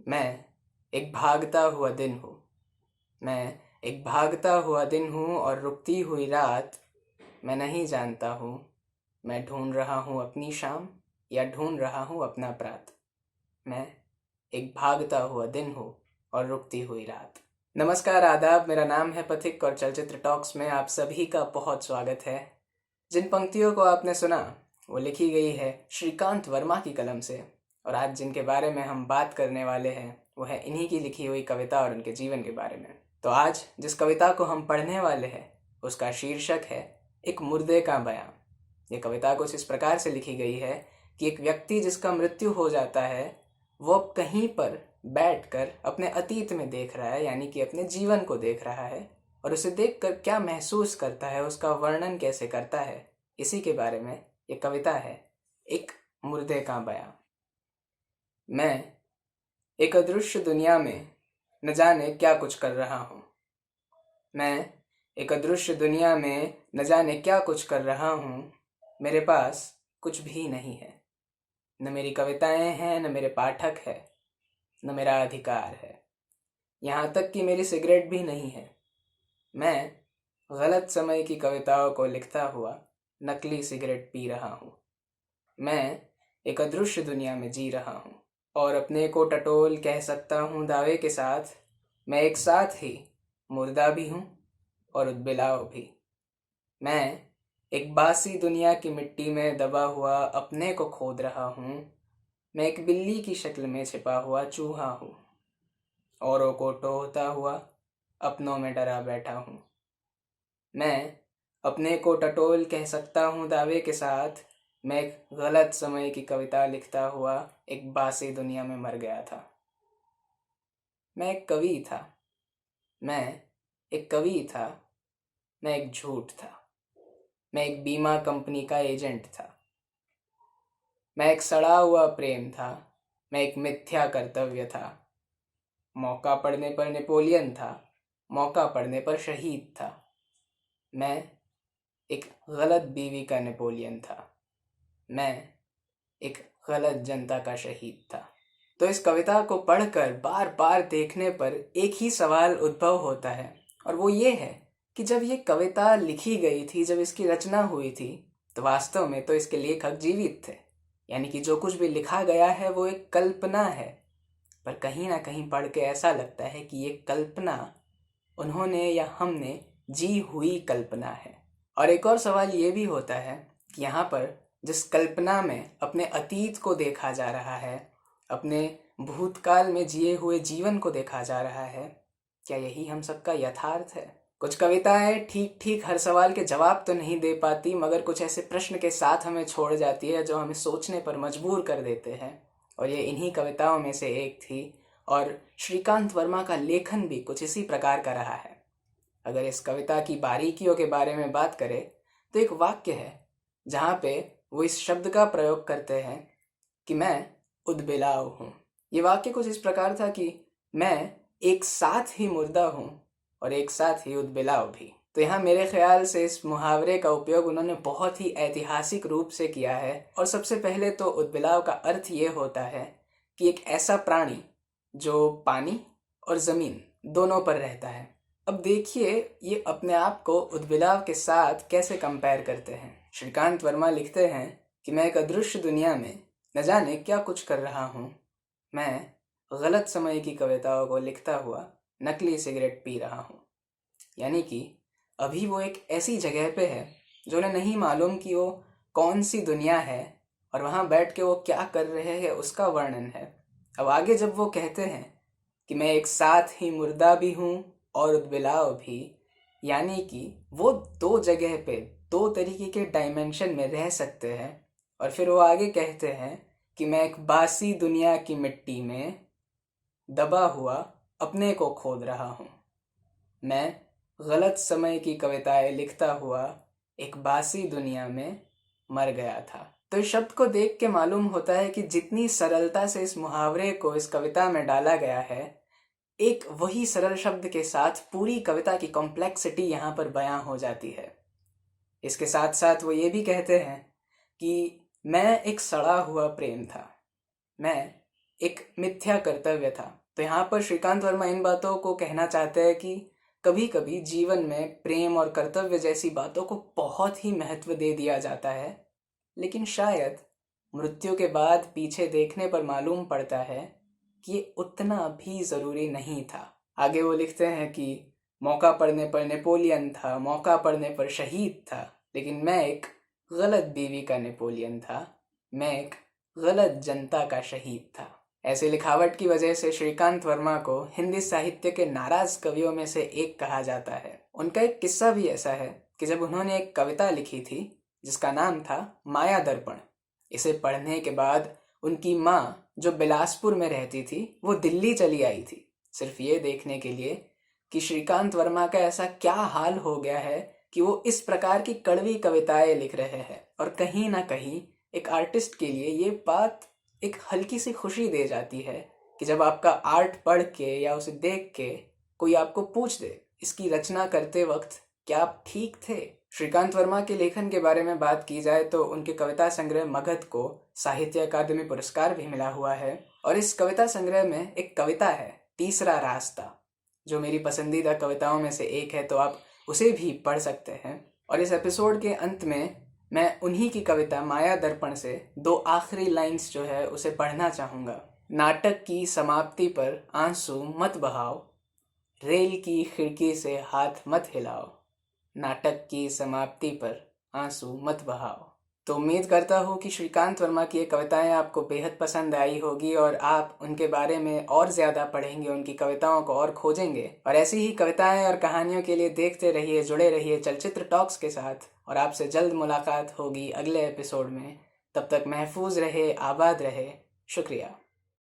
मैं एक भागता हुआ दिन हूँ। मैं एक भागता हुआ दिन हूँ और रुकती हुई रात। मैं नहीं जानता हूँ मैं ढूंढ रहा हूँ अपनी शाम या ढूंढ रहा हूँ अपना प्रात। मैं एक भागता हुआ दिन हूँ और रुकती हुई रात। नमस्कार, आदाब। मेरा नाम है पथिक और चलचित्र टॉक्स में आप सभी का बहुत स्वागत है। जिन पंक्तियों को आपने सुना वो लिखी गई है श्रीकांत वर्मा की कलम से, और आज जिनके बारे में हम बात करने वाले हैं वो है इन्हीं की लिखी हुई कविता और उनके जीवन के बारे में। तो आज जिस कविता को हम पढ़ने वाले हैं उसका शीर्षक है एक मुर्दे का बयां। ये कविता कुछ इस प्रकार से लिखी गई है कि एक व्यक्ति जिसका मृत्यु हो जाता है वो अब कहीं पर बैठकर अपने अतीत में देख रहा है, यानी कि अपने जीवन को देख रहा है, और उसे देखकर क्या महसूस करता है, उसका वर्णन कैसे करता है, इसी के बारे में ये कविता है एक मुर्दे का बयां। मैं एक अदृश्य दुनिया में न जाने क्या कुछ कर रहा हूँ। मैं एक अदृश्य दुनिया में न जाने क्या कुछ कर रहा हूँ। मेरे पास कुछ भी नहीं है, न मेरी कविताएं हैं, न मेरे पाठक है, न मेरा अधिकार है, यहाँ तक कि मेरी सिगरेट भी नहीं है। मैं गलत समय की कविताओं को लिखता हुआ नकली सिगरेट पी रहा हूँ। मैं एक अदृश्य दुनिया में जी रहा हूँ और अपने को टटोल कह सकता हूँ दावे के साथ। मैं एक साथ ही मुर्दा भी हूँ और उद्बिलाव भी। मैं एक बासी दुनिया की मिट्टी में दबा हुआ अपने को खोद रहा हूँ। मैं एक बिल्ली की शक्ल में छिपा हुआ चूहा हूँ, औरों को टोहता हुआ अपनों में डरा बैठा हूँ। मैं अपने को टटोल कह सकता हूँ दावे के साथ। मैं एक गलत समय की कविता लिखता हुआ एक बासी दुनिया में मर गया था। मैं एक कवि था। मैं एक कवि था। मैं एक झूठ था। मैं एक बीमा कंपनी का एजेंट था। मैं एक सड़ा हुआ प्रेम था। मैं एक मिथ्या कर्तव्य था। मौका पड़ने पर नेपोलियन था, मौका पड़ने पर शहीद था। मैं एक गलत बीवी का नेपोलियन था। मैं एक गलत जनता का शहीद था। तो इस कविता को पढ़कर बार बार देखने पर एक ही सवाल उद्भव होता है, और वो ये है कि जब ये कविता लिखी गई थी, जब इसकी रचना हुई थी, तो वास्तव में तो इसके लेखक जीवित थे, यानी कि जो कुछ भी लिखा गया है वो एक कल्पना है। पर कहीं ना कहीं पढ़ के ऐसा लगता है कि ये कल्पना उन्होंने या हमने जी हुई कल्पना है। और एक और सवाल ये भी होता है कि यहाँ पर जिस कल्पना में अपने अतीत को देखा जा रहा है, अपने भूतकाल में जिए हुए जीवन को देखा जा रहा है, क्या यही हम सबका यथार्थ है? कुछ कविताएं ठीक ठीक हर सवाल के जवाब तो नहीं दे पाती, मगर कुछ ऐसे प्रश्न के साथ हमें छोड़ जाती है जो हमें सोचने पर मजबूर कर देते हैं, और ये इन्हीं कविताओं में से एक थी। और श्रीकांत वर्मा का लेखन भी कुछ इसी प्रकार का रहा है। अगर इस कविता की बारीकियों के बारे में बात करें तो एक वाक्य है जहाँ पे वो इस शब्द का प्रयोग करते हैं कि मैं उद्बिलाव हूँ। ये वाक्य कुछ इस प्रकार था कि मैं एक साथ ही मुर्दा हूँ और एक साथ ही उद्बिलाव भी। तो यहाँ मेरे ख्याल से इस मुहावरे का उपयोग उन्होंने बहुत ही ऐतिहासिक रूप से किया है। और सबसे पहले तो उद्बिलाव का अर्थ ये होता है कि एक ऐसा प्राणी जो पानी और ज़मीन दोनों पर रहता है। अब देखिए ये अपने आप को उद्बिलाव के साथ कैसे कंपेयर करते हैं। श्रीकांत वर्मा लिखते हैं कि मैं एक अदृश्य दुनिया में न जाने क्या कुछ कर रहा हूँ। मैं गलत समय की कविताओं को लिखता हुआ नकली सिगरेट पी रहा हूँ। यानी कि अभी वो एक ऐसी जगह पे है जो उन्हें नहीं मालूम कि वो कौन सी दुनिया है, और वहाँ बैठ के वो क्या कर रहे हैं उसका वर्णन है। अब आगे जब वो कहते हैं कि मैं एक साथ ही मुर्दा भी हूँ और उद्बिलाव भी, यानी कि वो दो जगह पे दो तरीके के डायमेंशन में रह सकते हैं। और फिर वो आगे कहते हैं कि मैं एक बासी दुनिया की मिट्टी में दबा हुआ अपने को खोद रहा हूँ। मैं गलत समय की कविताएं लिखता हुआ एक बासी दुनिया में मर गया था। तो इस शब्द को देख के मालूम होता है कि जितनी सरलता से इस मुहावरे को इस कविता में डाला गया है, एक वही सरल शब्द के साथ पूरी कविता की कॉम्प्लेक्सिटी यहाँ पर बयां हो जाती है। इसके साथ साथ वो ये भी कहते हैं कि मैं एक सड़ा हुआ प्रेम था। मैं एक मिथ्या कर्तव्य था। तो यहाँ पर श्रीकांत वर्मा इन बातों को कहना चाहते हैं कि कभी कभी जीवन में प्रेम और कर्तव्य जैसी बातों को बहुत ही महत्व दे दिया जाता है, लेकिन शायद मृत्यु के बाद पीछे देखने पर मालूम पड़ता है कि ये उतना भी ज़रूरी नहीं था। आगे वो लिखते हैं कि मौका पड़ने पर नेपोलियन था, मौका पड़ने पर शहीद था, लेकिन मैं एक गलत बीवी का नेपोलियन था, मैं एक गलत जनता का शहीद था। ऐसी लिखावट की वजह से श्रीकांत वर्मा को हिंदी साहित्य के नाराज कवियों में से एक कहा जाता है। उनका एक किस्सा भी ऐसा है कि जब उन्होंने एक कविता लिखी थी जिसका नाम था माया दर्पण, इसे पढ़ने के बाद उनकी माँ जो बिलासपुर में रहती थी वो दिल्ली चली आई थी, सिर्फ ये देखने के लिए कि श्रीकांत वर्मा का ऐसा क्या हाल हो गया है कि वो इस प्रकार की कड़वी कविताएं लिख रहे हैं। और कहीं ना कहीं एक आर्टिस्ट के लिए ये बात एक हल्की सी खुशी दे जाती है कि जब आपका आर्ट पढ़ के या उसे देख के कोई आपको पूछ दे इसकी रचना करते वक्त क्या आप ठीक थे। श्रीकांत वर्मा के लेखन के बारे में बात की जाए तो उनके कविता संग्रह मगध को साहित्य अकादमी पुरस्कार भी मिला हुआ है। और इस कविता संग्रह में एक कविता है तीसरा रास्ता, जो मेरी पसंदीदा कविताओं में से एक है, तो आप उसे भी पढ़ सकते हैं। और इस एपिसोड के अंत में मैं उन्हीं की कविता माया दर्पण से दो आखिरी लाइंस जो है उसे पढ़ना चाहूँगा। नाटक की समाप्ति पर आंसू मत बहाओ, रेल की खिड़की से हाथ मत हिलाओ, नाटक की समाप्ति पर आंसू मत बहाओ। तो उम्मीद करता हूँ कि श्रीकांत वर्मा की ये कविताएं आपको बेहद पसंद आई होगी और आप उनके बारे में और ज़्यादा पढ़ेंगे, उनकी कविताओं को और खोजेंगे। और ऐसी ही कविताएं और कहानियों के लिए देखते रहिए, जुड़े रहिए चलचित्र टॉक्स के साथ। और आपसे जल्द मुलाकात होगी अगले एपिसोड में। तब तक महफूज रहे, आबाद रहे। शुक्रिया।